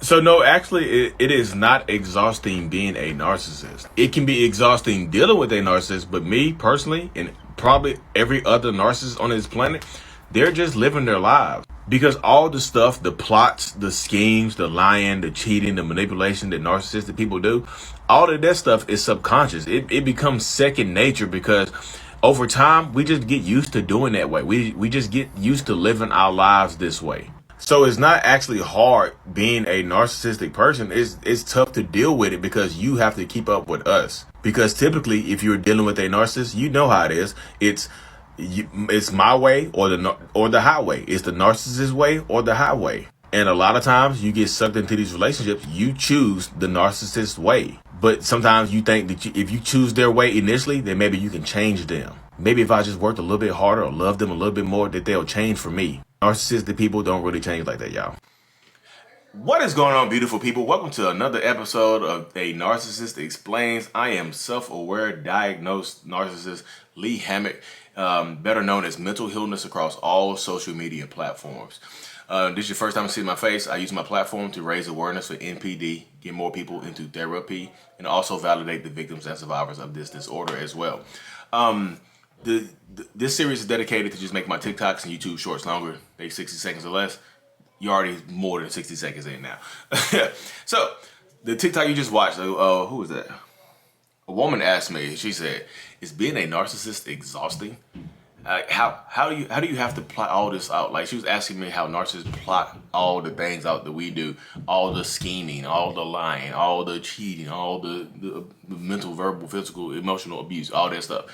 So no, actually, it is not exhausting being a narcissist. It can be exhausting dealing with a narcissist, but me personally, and probably every other narcissist on this planet, they're just living their lives. Because all the stuff, the plots, the schemes, the lying, the cheating, the manipulation that narcissistic people do, all of that stuff is subconscious. It becomes second nature because over time, we just get used to doing that way. We just get used to living our lives this way. So it's not actually hard being a narcissistic person. It's tough to deal with it because you have to keep up with us. Because typically, if you're dealing with a narcissist, you know how it is. It's my way or the highway. It's the narcissist way or the highway. And a lot of times you get sucked into these relationships. You choose the narcissist way. But sometimes you think that if you choose their way initially, then maybe you can change them. Maybe if I just worked a little bit harder or loved them a little bit more, that they'll change for me. Narcissistic people don't really change like that, y'all. What is going on, beautiful people? Welcome to another episode of A Narcissist Explains. I am self-aware, diagnosed narcissist Lee Hammock, better known as mental illness across all social media platforms. This is your first time seeing my face. I use my platform to raise awareness for NPD, get more people into therapy, and also validate the victims and survivors of this disorder as well. This series is dedicated to just make my TikToks and YouTube shorts longer. They 60 seconds or less. You're already more than 60 seconds in now. So the TikTok you just watched, who was that? A woman asked me, she said, is being a narcissist exhausting? How do you have to plot all this out? Like, she was asking me how narcissists plot all the things out that we do, all the scheming, all the lying, all the cheating, all the mental, verbal, physical, emotional abuse, all that stuff.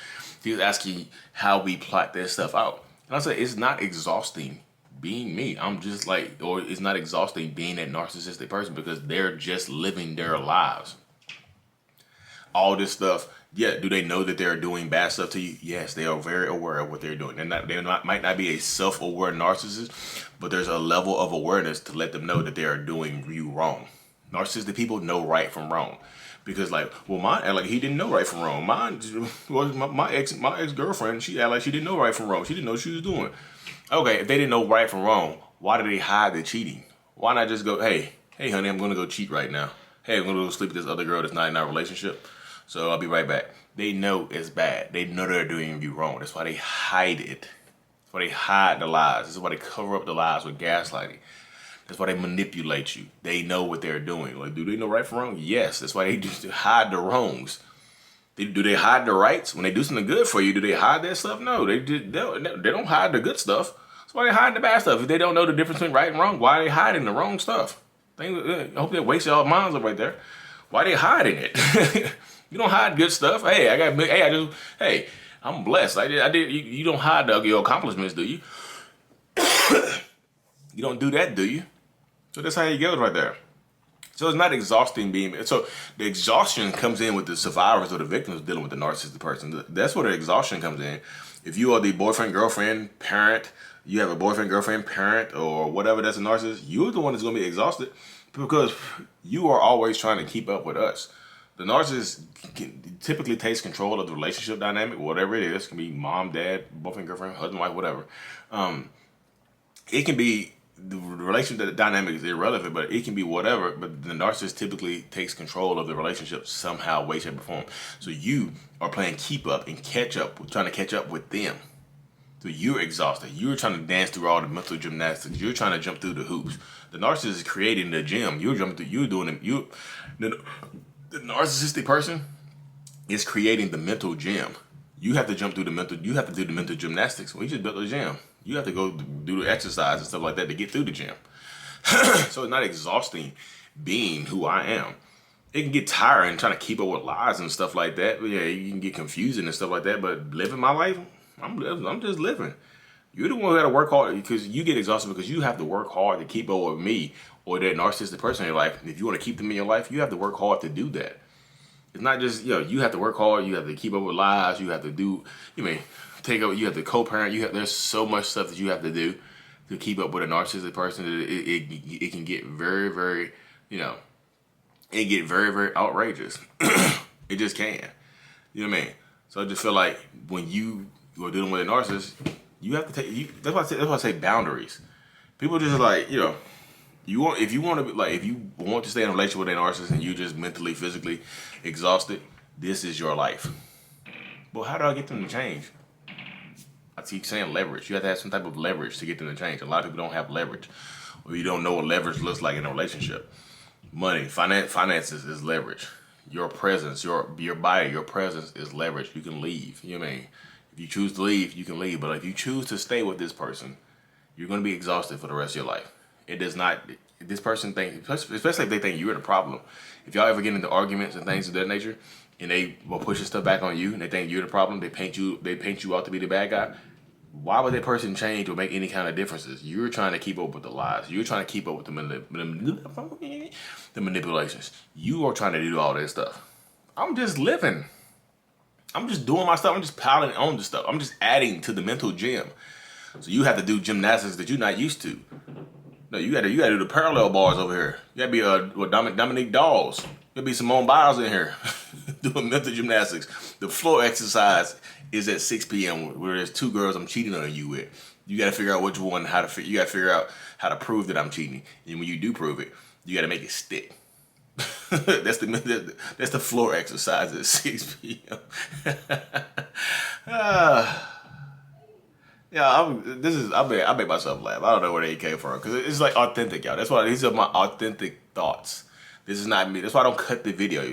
She was asking how we plot that stuff out. And I said, it's not exhausting being me. I'm just like, or it's not exhausting being that narcissistic person because they're just living their lives. All this stuff, yeah, do they know that they're doing bad stuff to you? Yes, they are very aware of what they're doing. Might not be a self-aware narcissist, but there's a level of awareness to let them know that they are doing you wrong. Narcissistic people know right from wrong. Because he didn't know right from wrong. Mine was my ex-girlfriend. She acted like she didn't know right from wrong. She didn't know what she was doing. Okay, if they didn't know right from wrong, why did they hide the cheating? Why not just go, hey honey, I'm gonna go cheat right now. Hey, I'm gonna go sleep with this other girl that's not in our relationship. So I'll be right back. They know it's bad. They know they're doing you wrong. That's why they hide it. That's why they hide the lies. This is why they cover up the lies with gaslighting. That's why they manipulate you. They know what they're doing. Like, do they know right from wrong? Yes. That's why they just hide the wrongs. Do they hide the rights? When they do something good for you, do they hide that stuff? No, they don't hide the good stuff. That's why they hide the bad stuff. If they don't know the difference between right and wrong, why are they hiding the wrong stuff? I hope they waste y'all minds up right there. Why are they hiding it? You don't hide good stuff. Hey, I'm blessed. I did. You don't hide your accomplishments, do you? You don't do that, do you? So that's how it goes right there. So it's not exhausting so the exhaustion comes in with the survivors or the victims dealing with the narcissistic person. That's where the exhaustion comes in. If you are the boyfriend, girlfriend, parent, you have a boyfriend, girlfriend, parent, or whatever that's a narcissist, you're the one that's going to be exhausted because you are always trying to keep up with us. The narcissist typically takes control of the relationship dynamic, whatever it is. It can be mom, dad, boyfriend, girlfriend, husband, wife, whatever. It can be the relationship dynamic is irrelevant, but it can be whatever. But the narcissist typically takes control of the relationship somehow, way, shape, or form. So you are playing keep up and catch up, trying to catch up with them. So you're exhausted. You're trying to dance through all the mental gymnastics. You're trying to jump through the hoops. The narcissist is creating the gym. You're jumping through. You're doing it. The narcissistic person is creating the mental gym. You have to jump through the mental. You have to do the mental gymnastics. We just built a gym. You have to go do the exercise and stuff like that to get through the gym. So it's not exhausting being who I am. It can get tiring trying to keep up with lies and stuff like that. But yeah, you can get confusing and stuff like that. But living my life, I'm just living. You're the one who got to work hard because you get exhausted because you have to work hard to keep up with me or that narcissistic person in your life. If you want to keep them in your life, you have to work hard to do that. It's not just, you have to work hard. You have to keep up with lies. You have to do, you have to co-parent. There's so much stuff that you have to do to keep up with a narcissistic person that it can get very, very, it get very, very outrageous. It just can. You know what I mean? So I just feel like when you are dealing with a narcissist, you have to take, that's why I say boundaries. People just like, If you want to like if you want to stay in a relationship with a narcissist and you just mentally, physically exhausted, this is your life. Well, how do I get them to change? I keep saying leverage. You have to have some type of leverage to get them to change. A lot of people don't have leverage, or you don't know what leverage looks like in a relationship. Money, finances is leverage. Your presence, your body, your presence is leverage. You can leave. You know what I mean? If you choose to leave, you can leave. But if you choose to stay with this person, you're going to be exhausted for the rest of your life. It does not. This person think, especially if they think you're the problem. If y'all ever get into arguments and things of that nature, and they will push stuff back on you, and they think you're the problem, they paint you out to be the bad guy. Why would that person change or make any kind of differences? You're trying to keep up with the lies. You're trying to keep up with the manipulations. You are trying to do all that stuff. I'm just living. I'm just doing my stuff. I'm just piling on the stuff. I'm just adding to the mental gym. So you have to do gymnastics that you're not used to. No, you gotta do the parallel bars over here. You gotta be Dominique Dawes. You gotta be Simone Biles in here doing mental gymnastics. The floor exercise is at 6 p.m. where there's 2 girls I'm cheating on you with. You gotta figure out which one, you gotta figure out how to prove that I'm cheating. And when you do prove it, you gotta make it stick. That's the floor exercise at 6 p.m. Yeah, I make myself laugh. I don't know where they came from because it's like authentic, y'all. That's why these are my authentic thoughts. This is not me. That's why I don't cut the video.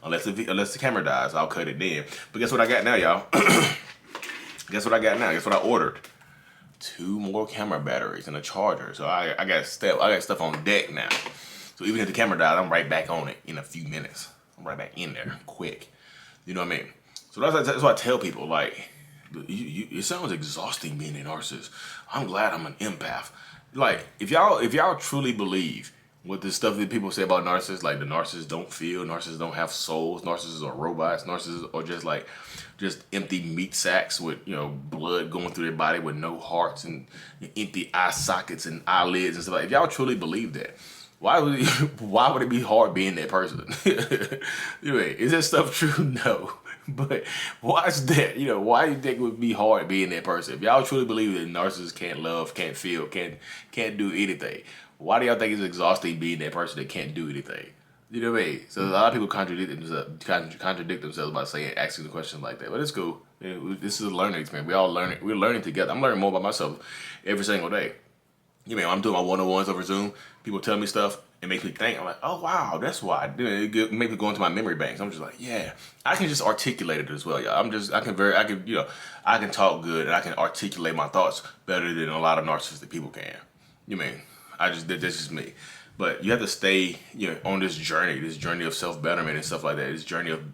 Unless the camera dies, I'll cut it then. But guess what I got now, y'all? Guess what I got now? Guess what I ordered? 2 more camera batteries and a charger. So I got stuff on deck now. So even if the camera dies, I'm right back on it in a few minutes. I'm right back in there quick. You know what I mean? So that's why I tell people, like, it sounds exhausting being a narcissist. I'm glad I'm an empath. Like, if y'all truly believe what the stuff that people say about narcissists, like the narcissists don't feel, narcissists don't have souls, narcissists are robots, narcissists are just empty meat sacks with, blood going through their body with no hearts and empty eye sockets and eyelids and stuff like that. If y'all truly believe that, why would it be hard being that person? Anyway, is that stuff true? No. But why is that? Why do you think it would be hard being that person? If y'all truly believe that narcissists can't love, can't feel, can't do anything, why do y'all think it's exhausting being that person that can't do anything? You know what I mean? So a lot of people contradict themselves by asking the questions like that. But it's cool. This is a learning experience. We all learning. We're learning together. I'm learning more about myself every single day. I'm doing my one-on-ones over Zoom. People tell me stuff. It makes me think. I'm like, oh wow, that's why I do it. It makes me go into my memory banks. I'm just like, yeah, I can just articulate it as well, y'all. I can talk good and I can articulate my thoughts better than a lot of narcissistic people can. That's just me. But you have to stay, on this journey of self-betterment and stuff like that. This journey of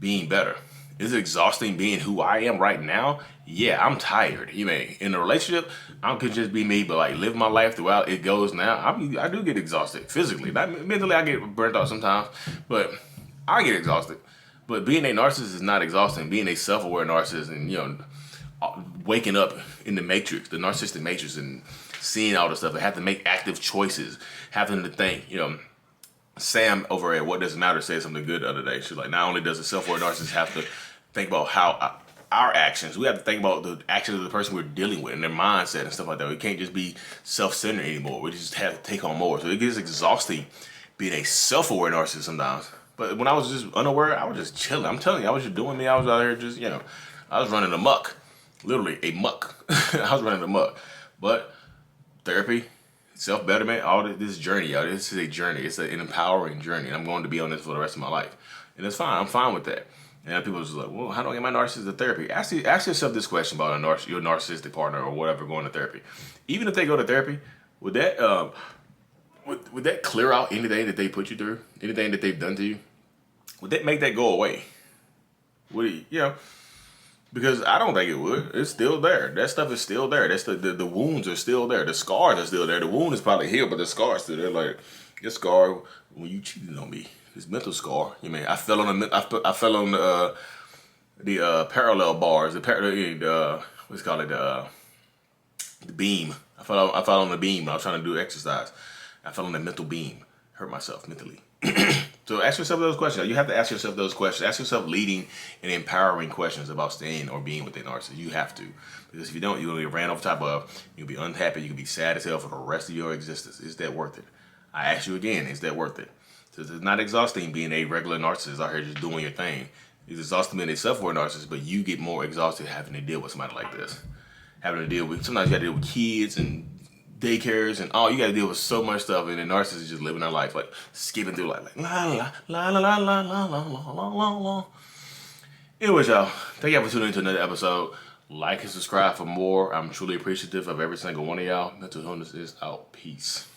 being better. Is it exhausting being who I am right now? Yeah, I'm tired. In a relationship, I could just be me, but like live my life throughout it goes now. I do get exhausted physically. Not mentally, I get burnt out sometimes, but I get exhausted. But being a narcissist is not exhausting. Being a self-aware narcissist and waking up in the matrix, the narcissistic matrix, and seeing all the stuff, and have to make active choices, having to think. Sam over at What Doesn't Matter said something good the other day. She's like, not only does a self-aware narcissist have to think about how our actions, we have to think about the actions of the person we're dealing with and their mindset and stuff like that. We can't just be self-centered anymore. We just have to take on more. So it gets exhausting being a self-aware narcissist sometimes. But when I was just unaware, I was just chilling. I'm telling you, I was just doing me. I was out here just, I was running amok. Literally a muck. I was running amok. But therapy, self-betterment, all this journey, y'all. This is a journey. It's an empowering journey. And I'm going to be on this for the rest of my life. And it's fine. I'm fine with that. And people are just like, well, how do I get my narcissist to therapy? Ask yourself this question about your narcissistic partner or whatever going to therapy. Even if they go to therapy, would that would that clear out anything that they put you through? Anything that they've done to you? Would that make that go away? Would it, because I don't think it would. It's still there. That stuff is still there. That's the wounds are still there. The scars are still there. The wound is probably healed, but the scars still there. Like your scar when you cheated on me. This mental scar. I fell on the parallel bars. What's it called? The beam. I fell on the beam when I was trying to do exercise. I fell on the mental beam. Hurt myself mentally. So ask yourself those questions. You have to ask yourself those questions. Ask yourself leading and empowering questions about staying or being with a narcissist. You have to. Because if you don't, you're going to get ran over top of. You'll be unhappy. You can be sad as hell for the rest of your existence. Is that worth it? I ask you again, is that worth it? So it's not exhausting being a regular narcissist out here just doing your thing. It's exhausting being a self-aware narcissist, but you get more exhausted having to deal with somebody like this. Having to deal with, sometimes you got to deal with kids and daycares and all. You got to deal with so much stuff, and the narcissist is just living their life, like skipping through like la la la la la la la la la la la. Anyways, y'all, thank y'all for tuning into another episode. Like and subscribe for more. I'm truly appreciative of every single one of y'all. Mental illness is out. Peace.